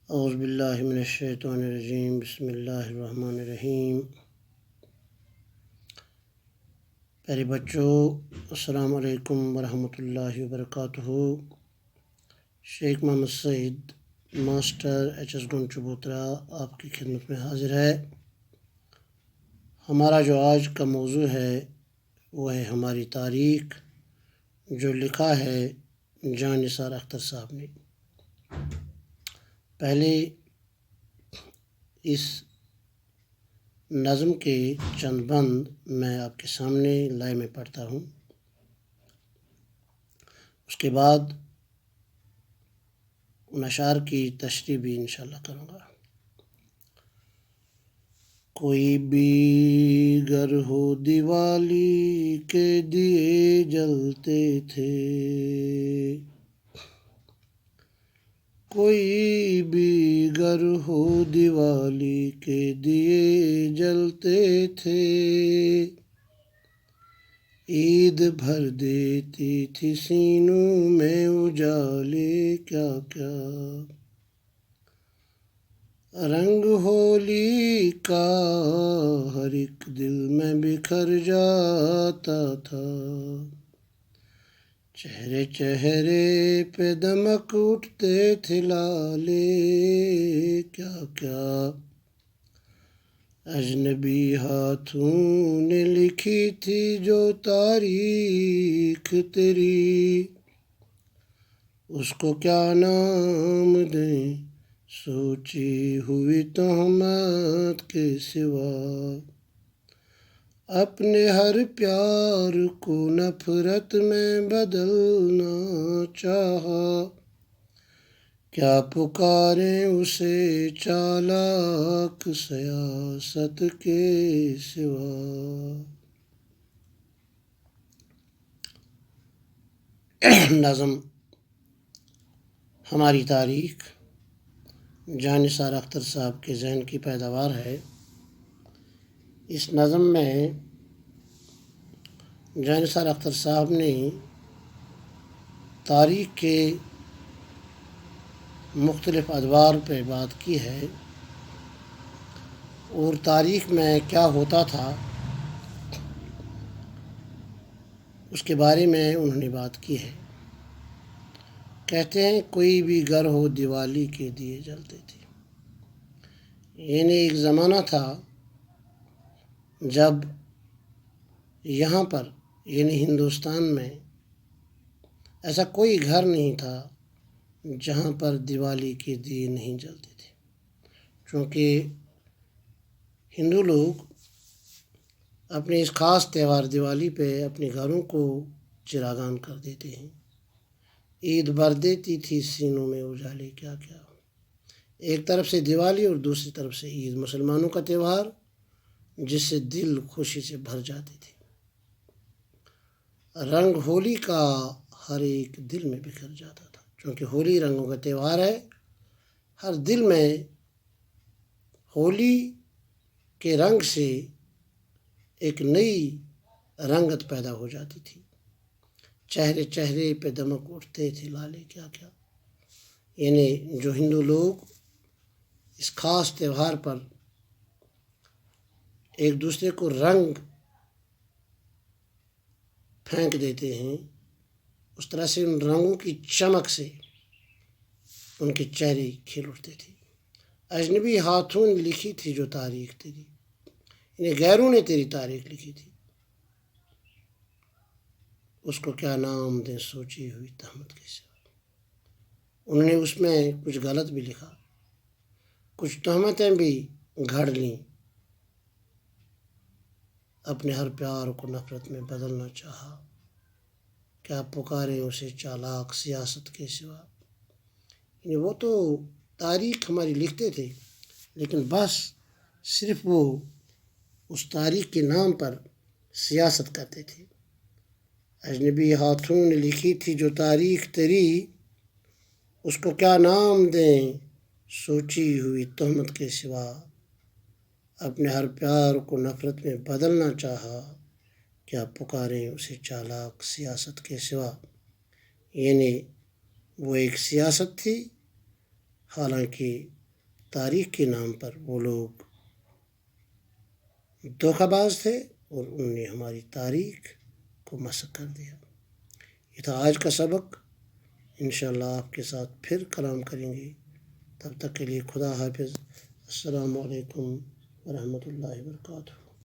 اعوذ باللہ من الشیطان الرجیم، بسم اللہ الرحمن الرحیم۔ پیارے بچوں، السلام علیکم ورحمۃ اللہ وبرکاتہ۔ شیخ محمد سعید ماسٹر ایچ ایس گنج چبوترا آپ کی خدمت میں حاضر ہے۔ ہمارا جو آج کا موضوع ہے وہ ہے ہماری تاریخ، جو لکھا ہے جان نثار اختر صاحب نے۔ پہلے اس نظم کے چند بند میں آپ کے سامنے لائے میں پڑھتا ہوں، اس کے بعد ان اشعار کی تشریح بھی انشاءاللہ کروں گا۔ کوئی بھی گر ہو دیوالی کے دیے جلتے تھے، کوئی بھی گر ہو دیوالی کے دیے جلتے تھے، عید بھر دیتی تھی سینوں میں اجالے کیا کیا، رنگ ہولی کا ہر ایک دل میں بکھر جاتا تھا، چہرے چہرے پہ دمک اٹھتے تھے لالے کیا کیا، اجنبی ہاتھوں نے لکھی تھی جو تاریخ تیری، اس کو کیا نام دیں سوچی ہوئی تہمت کے سوا، اپنے ہر پیار کو نفرت میں بدلنا چاہا، کیا پکاریں اسے چالاک سیاست کے سوا۔ نظم ہماری تاریخ جان نثار اختر صاحب کے ذہن کی پیداوار ہے۔ اس نظم میں جان نثار اختر صاحب نے تاریخ کے مختلف ادوار پہ بات کی ہے اور تاریخ میں کیا ہوتا تھا اس کے بارے میں انہوں نے بات کی ہے۔ کہتے ہیں کوئی بھی گھر ہو دیوالی کے دیے جلتے تھے، یعنی ایک زمانہ تھا جب یہاں پر یعنی ہندوستان میں ایسا کوئی گھر نہیں تھا جہاں پر دیوالی کے دیے نہیں جلتے تھے، چونکہ ہندو لوگ اپنے اس خاص تہوار دیوالی پہ اپنے گھروں کو چراغان کر دیتے ہیں۔ عید بھر دیتی تھی سینوں میں اجالے کیا کیا، ایک طرف سے دیوالی اور دوسری طرف سے عید، مسلمانوں کا تہوار جس سے دل خوشی سے بھر جاتے تھے۔ رنگ ہولی کا ہر ایک دل میں بکھر جاتا تھا، چونکہ ہولی رنگوں کا تہوار ہے، ہر دل میں ہولی کے رنگ سے ایک نئی رنگت پیدا ہو جاتی تھی، چہرے چہرے پہ دمک اٹھتے تھے لالے کیا کیا، یعنی جو ہندو لوگ اس خاص تہوار پر ایک دوسرے کو رنگ پھینک دیتے ہیں، اس طرح سے ان رنگوں کی چمک سے ان کے چہرے کھل اٹھتے تھے۔ اجنبی ہاتھوں نے لکھی تھی جو تاریخ تیری، یعنی غیروں نے تیری تاریخ لکھی تھی، اس کو کیا نام دیں سوچی ہوئی تہمت کے سوا۔ انہوں نے اس میں کچھ غلط بھی لکھا، کچھ تہمتیں بھی گھڑ لیں، اپنے ہر پیار کو نفرت میں بدلنا چاہا، کیا پکاریں اسے چالاک سیاست کے سوا۔ یعنی وہ تو تاریخ ہماری لکھتے تھے، لیکن بس صرف وہ اس تاریخ کے نام پر سیاست کرتے تھے۔ اجنبی ہاتھوں نے لکھی تھی جو تاریخ تیری، اس کو کیا نام دیں سوچی ہوئی تہمت کے سوا، اپنے ہر پیار کو نفرت میں بدلنا چاہا، کیا پکاریں اسے چالاک سیاست کے سوا۔ یعنی وہ ایک سیاست تھی، حالانکہ تاریخ کے نام پر وہ لوگ دھوکہ باز تھے اور انہوں نے ہماری تاریخ کو مسخ کر دیا۔ یہ تھا آج کا سبق۔ انشاءاللہ آپ کے ساتھ پھر کلام کریں گے، تب تک کے لیے خدا حافظ۔ السلام علیکم ورحمۃ اللہ وبرکاتہ۔